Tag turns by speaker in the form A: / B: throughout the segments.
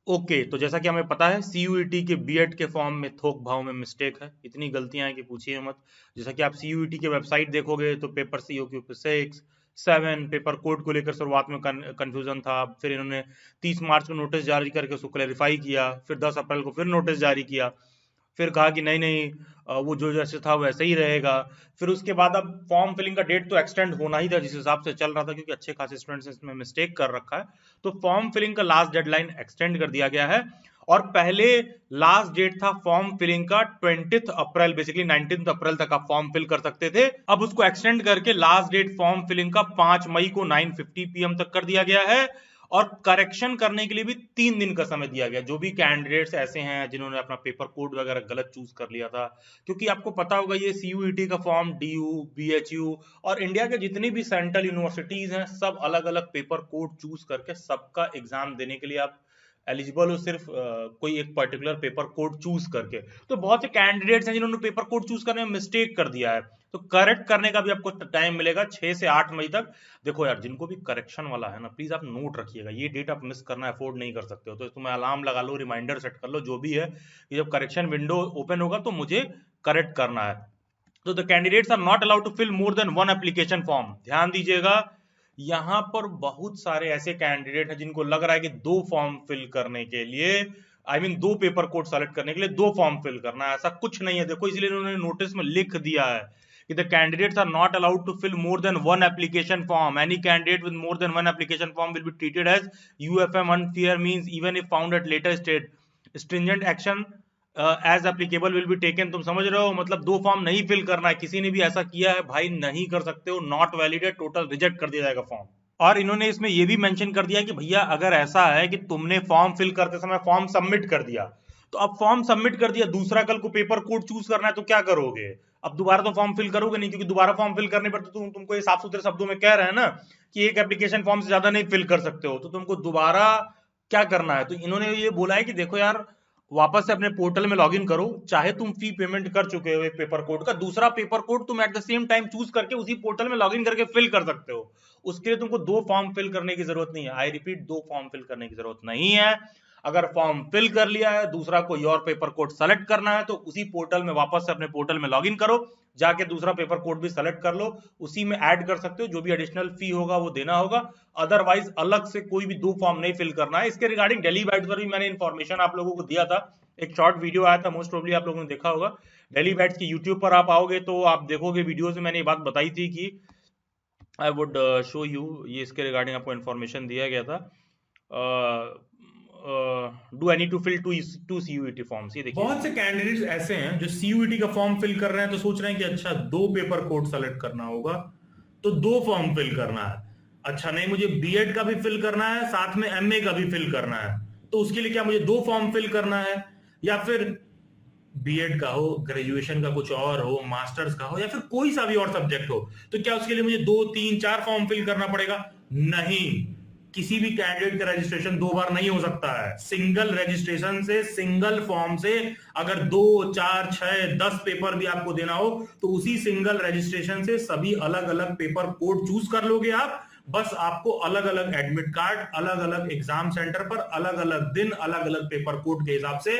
A: Okay, तो जैसा कि हमें पता है सीयूईटी के बीएड के फॉर्म में थोक भाव में मिस्टेक है, इतनी गलतियां हैं कि पूछिए मत। जैसा कि आप सीयूईटी के वेबसाइट देखोगे तो पेपर सीओक्यू पे 6, 7 पेपर कोड को लेकर शुरुआत में कंफ्यूजन था, फिर इन्होंने 30 मार्च को नोटिस जारी करके उसको क्लैरिफाई किया, फिर 10 अप्रैल को फिर नोटिस जारी किया, फिर कहा कि नहीं नहीं वो जो जैसे था वैसे ही रहेगा। फिर उसके बाद अब फॉर्म फिलिंग का डेट तो एक्सटेंड होना ही था जिस हिसाब से चल रहा था, क्योंकि अच्छे खासे स्टूडेंट्स इसमें मिस्टेक कर रखा है। तो फॉर्म फिलिंग का लास्ट डेडलाइन एक्सटेंड कर दिया गया है, और पहले लास्ट डेट था फॉर्म फिलिंग का 20 अप्रैल, बेसिकली 19 अप्रैल तक आप फॉर्म फिल कर सकते थे। अब उसको एक्सटेंड करके लास्ट डेट फॉर्म फिलिंग का 5 मई को 9:50 PM तक कर दिया गया है, और करेक्शन करने के लिए भी 3 दिन का समय दिया गया। जो भी कैंडिडेट्स ऐसे हैं जिन्होंने अपना पेपर कोड वगैरह गलत चूज कर लिया था, क्योंकि आपको पता होगा ये सीयूईटी का फॉर्म डीयू, बीएचयू और इंडिया के जितनी भी सेंट्रल यूनिवर्सिटीज हैं सब अलग अलग पेपर कोड चूज करके सबका एग्जाम देने के लिए आप एलिजिबल हो, सिर्फ कोई एक पर्टिकुलर पेपर कोड चूज करके। तो बहुत से कैंडिडेट्स हैं जिन्होंने पेपर कोड चूज करने में मिस्टेक कर दिया है, तो करेक्ट करने का भी आपको टाइम मिलेगा 6 से 8 मई तक। देखो यार, जिनको भी करेक्शन वाला है ना, प्लीज आप नोट रखिएगा, ये डेट आप मिस करना अफोर्ड नहीं कर सकते हो। तो तुम्हें अलार्म लगा लो, रिमाइंडर सेट कर लो, जो भी है कि जब करेक्शन विंडो ओपन होगा तो मुझे करेक्ट करना है। तो the candidates are not allowed to fill more than 1 application form. ध्यान दीजिएगा, यहां पर बहुत सारे ऐसे कैंडिडेट हैं जिनको लग रहा है कि 2 फॉर्म फिल करने के लिए, I mean 2 paper code select करने के लिए 2 फॉर्म फिल करना है। ऐसा कुछ नहीं है, देखो इसलिए उन्होंने नोटिस में लिख दिया है कि the candidates are not allowed to fill more than 1 application form. Any candidate with more than 1 application form will be treated as UFM unfair means even if found at later stage. Stringent action as applicable will be taken. तुम समझ रहे हो, मतलब 2 form नहीं fill करना है। किसी ने भी ऐसा किया है भाई, नहीं कर सकते हो, नॉट वैलिड, टोटल रिजेक्ट कर दिया जाएगा फॉर्म। और इन्होंने इसमें यह भी मेंशन कर दिया कि भैया अगर ऐसा है कि तुमने फॉर्म फिल करते समय फॉर्म सबमिट कर दिया, तो अब फॉर्म सबमिट कर दिया, दूसरा कल को पेपर कोड चूज करना है तो क्या करोगे? अब दोबारा तो फॉर्म फिल करोगे नहीं, क्योंकि दोबारा फॉर्म फिल करने पर तो तुमको ये साफ सुथरे शब्दों में कह रहे हैं ना कि एक एप्लीकेशन फॉर्म से ज्यादा नहीं फिल कर सकते हो, तो तुमको दोबारा क्या करना है? तो इन्होंने ये बोला है कि देखो यार, वापस से अपने पोर्टल में लॉगिन करो, चाहे तुम फी पेमेंट कर चुके हो एक पेपर कोड का, दूसरा पेपर कोड तुम at the same time choose करके उसी पोर्टल में लॉगिन करके फिल कर सकते हो। उसके लिए तुमको 2 फॉर्म फिल करने की जरूरत नहीं है। आई रिपीट, 2 फॉर्म फिल करने की जरूरत नहीं है। अगर फॉर्म फिल कर लिया है, दूसरा कोई और पेपर कोड सेलेक्ट करना है, तो उसी पोर्टल में वापस से अपने पोर्टल में लॉगिन करो, जाके दूसरा पेपर कोड भी सेलेक्ट कर लो, उसी में ऐड कर सकते हो। जो भी एडिशनल फी होगा वो देना होगा, अदरवाइज अलग से कोई भी 2 फॉर्म नहीं फिल करना है। इसके रिगार्डिंग डेली बैट्स पर भी मैंने इन्फॉर्मेशन आप लोगों को दिया था, एक शॉर्ट वीडियो आया था, मोस्ट प्रोबेबली आप लोगों ने देखा होगा। डेली बैट्स की यूट्यूब पर आप आओगे तो आप देखोगे वीडियोस में मैंने ये बात बताई थी कि आई वुड शो यू, ये इसके रिगार्डिंग आपको इन्फॉर्मेशन दिया गया था। Do I need to fill two CUET forms. ये देखिए,
B: बहुत से कैंडिडेट्स ऐसे हैं जो सीयूईटी का फॉर्म फिल कर रहे हैं तो सोच रहे हैं कि अच्छा 2 पेपर कोड सेलेक्ट करना होगा तो 2 फॉर्म फिल करना है। अच्छा नहीं, मुझे बीएड का भी फिल करना है, साथ में एमए का भी फिल करना है, तो उसके लिए क्या मुझे 2 फॉर्म फिल करना है? या फिर बीएड का हो, ग्रेजुएशन का कुछ और हो, मास्टर्स का हो, या फिर कोई सा भी और सब्जेक्ट हो, तो क्या उसके लिए मुझे 2, 3, 4 फॉर्म फिल करना पड़ेगा? नहीं, किसी भी कैंडिडेट का रजिस्ट्रेशन 2 बार नहीं हो सकता है। सिंगल रजिस्ट्रेशन से, सिंगल फॉर्म से अगर 2, 4, 6, 10 पेपर भी आपको देना हो तो उसी सिंगल रजिस्ट्रेशन से सभी अलग अलग पेपर कोड चूज कर लोगे आप। बस आपको अलग अलग एडमिट कार्ड, अलग अलग एग्जाम सेंटर पर अलग अलग दिन, अलग अलग पेपर कोड के हिसाब से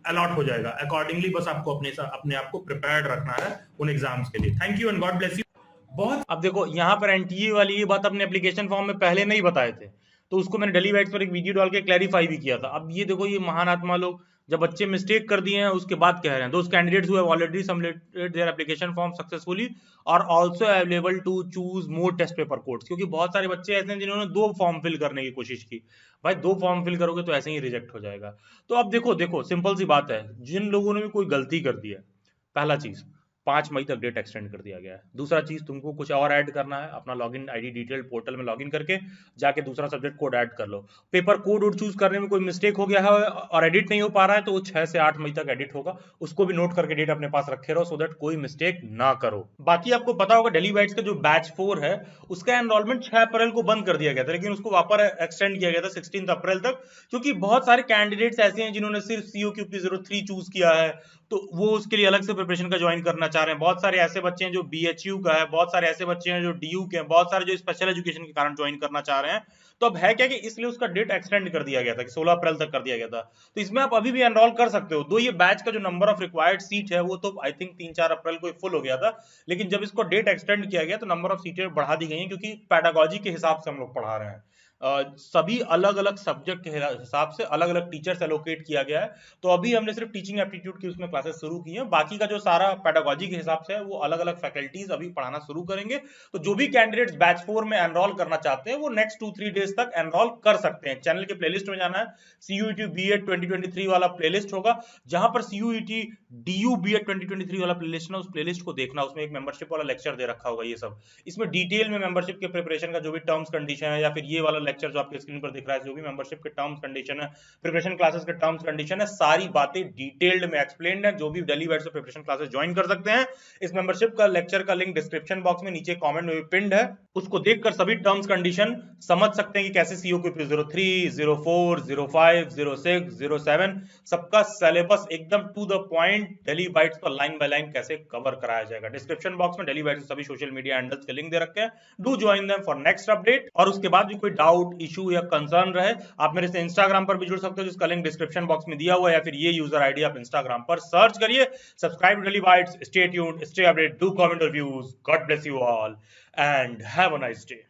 B: अलॉट हो जाएगा। अकॉर्डिंगली बस आपको अपने आप को प्रिपेयर्ड रखना है उन एग्जाम्स के लिए। Thank you and God bless you. बहुत
A: अब देखो यहाँ पर एनटीए वाली ये बात अपने एप्लीकेशन फॉर्म में पहले नहीं बताए थे, तो उसको मैंने डेली बैट्स पर एक वीडियो डाल के क्लैरिफाई भी किया था। अब ये देखो, ये महान आत्मा लोग जब बच्चे मिस्टेक कर दिए हैं उसके बाद कह रहे हैं those candidates who have already submitted their application form successfully और also available to choose more test paper codes. क्योंकि बहुत सारे बच्चे ऐसे हैं जिन्होंने 2 फॉर्म फिल करने की कोशिश की। भाई 2 फॉर्म फिल करोगे तो ऐसे ही रिजेक्ट हो जाएगा। तो अब देखो देखो, सिंपल सी बात है, जिन लोगों ने भी कोई गलती कर दी है, पहला चीज 5 मई तक डेट एक्सटेंड कर दिया गया है। दूसरा चीज, तुमको कुछ और ऐड करना है, अपना लॉगिन आईडी डिटेल पोर्टल में लॉगिन करके जाके दूसरा सब्जेक्ट कोड ऐड कर लो। पेपर कोड और चूज करने में कोई मिस्टेक हो गया है और एडिट नहीं हो पा रहा है तो वो 6 से 8 मई तक एडिट होगा, उसको भी नोट करके डेट अपने पास रखे रहो, सो दैट कोई मिस्टेक ना करो। बाकी आपको पता होगा डेली बाइट्स का जो बैच 4 है उसका एनरोलमेंट 6 अप्रैल को बंद कर दिया गया था, लेकिन उसको वापस एक्सटेंड किया गया था 16 अप्रैल तक, क्योंकि बहुत सारे कैंडिडेट्स ऐसे हैं जिन्होंने सिर्फ सीओक्यू की 03 चूज किया है, तो वो उसके लिए अलग से प्रिपरेशन का ज्वाइन करना चाह रहे हैं, बहुत सारे ऐसे बच्चे हैं जो BHU का है, बहुत सारे ऐसे बच्चे हैं जो DU के हैं, बहुत सारे जो स्पेशल एजुकेशन के कारण ज्वाइन करना चाह रहे हैं। तो अब है क्या कि इसलिए उसका डेट एक्सटेंड कर दिया गया था कि 16 अप्रैल तक कर दिया गया था। तो इसमें आप अभी भी एनरोल कर सकते हो। दो ये बैच का जो नंबर ऑफ रिक्वायर्ड सीट है वो तो आई थिंक 3-4 अप्रैल को फुल हो गया था, लेकिन जब इसको डेट एक्सटेंड किया गया तो नंबर ऑफ सीटें बढ़ा दी गई हैं, क्योंकि पैडागोजी के हिसाब से हम लोग पढ़ा रहे हैं। सभी अलग अलग सब्जेक्ट के हिसाब से अलग अलग टीचर्स एलोकेट किया गया है। तो अभी हमने सिर्फ टीचिंग एप्टीट्यूड की उसमें क्लासेस शुरू की हैं, बाकी का जो सारा पैडागोजी के हिसाब से है वो अलग अलग फैकल्टीज अभी पढ़ाना शुरू करेंगे। तो जो भी कैंडिडेट्स बैच 4 में एनरोल करना चाहते हैं वो नेक्स्ट 2-3 डेज तक एनरोल कर सकते हैं। चैनल के प्लेलिस्ट में जाना है, CUET BEd 2023 वाला प्लेलिस्ट होगा, जहां पर CUET DU BEd 2023 वाला प्लेलिस्ट ना, उस प्लेलिस्ट को देखना, उसमें एक मेंबरशिप वाला लेक्चर दे रखा होगा। ये सब इसमें डिटेल में मेंबरशिप के प्रिपरेशन का जो भी टर्म्स कंडीशन है, या फिर ये वाला लेक्चर जो आपके स्क्रीन पर दिख रहा है, जो भी मेंबरशिप के टर्म्स कंडीशन है, प्रिपरेशन क्लासेस के टर्म्स कंडीशन है, सारी बातें डिटेल्ड में एक्सप्लेन्ड है। जो भी दिल्ली बैच से प्रिपरेशन क्लासेस ज्वाइन कर सकते हैं, इस मेंबरशिप का लेक्चर का लिंक डिस्क्रिप्शन बॉक्स में नीचे कमेंट में पिन्ड है, उसको देखकर सभी टर्म्स कंडीशन समझ सकते हैं कि कैसे COQP 03, 04, 05, 06, 07 सबका सिलेबस एकदम to the point Delhi bytes पर लाइन बाय लाइन कैसे कवर कराया जाएगा। डिस्क्रिप्शन बॉक्स में दिल्ली बाइट्स के सभी सोशल मीडिया हैंडल्स के लिंक दे रखे हैं, do join them for next update. और उसके बाद भी कोई डाउट, इशू या कंसर्न रहे, आप मेरे से इंस्टाग्राम पर भी जुड़ सकते हो, जिसका लिंक डिस्क्रिप्शन बॉक्स में दिया हुआ है, या फिर ये यूजर आईडी आप इंस्टाग्राम पर सर्च करिए। Subscribe to Delhi bytes, stay tuned, stay update, do comment और views. God bless you all and have a nice day.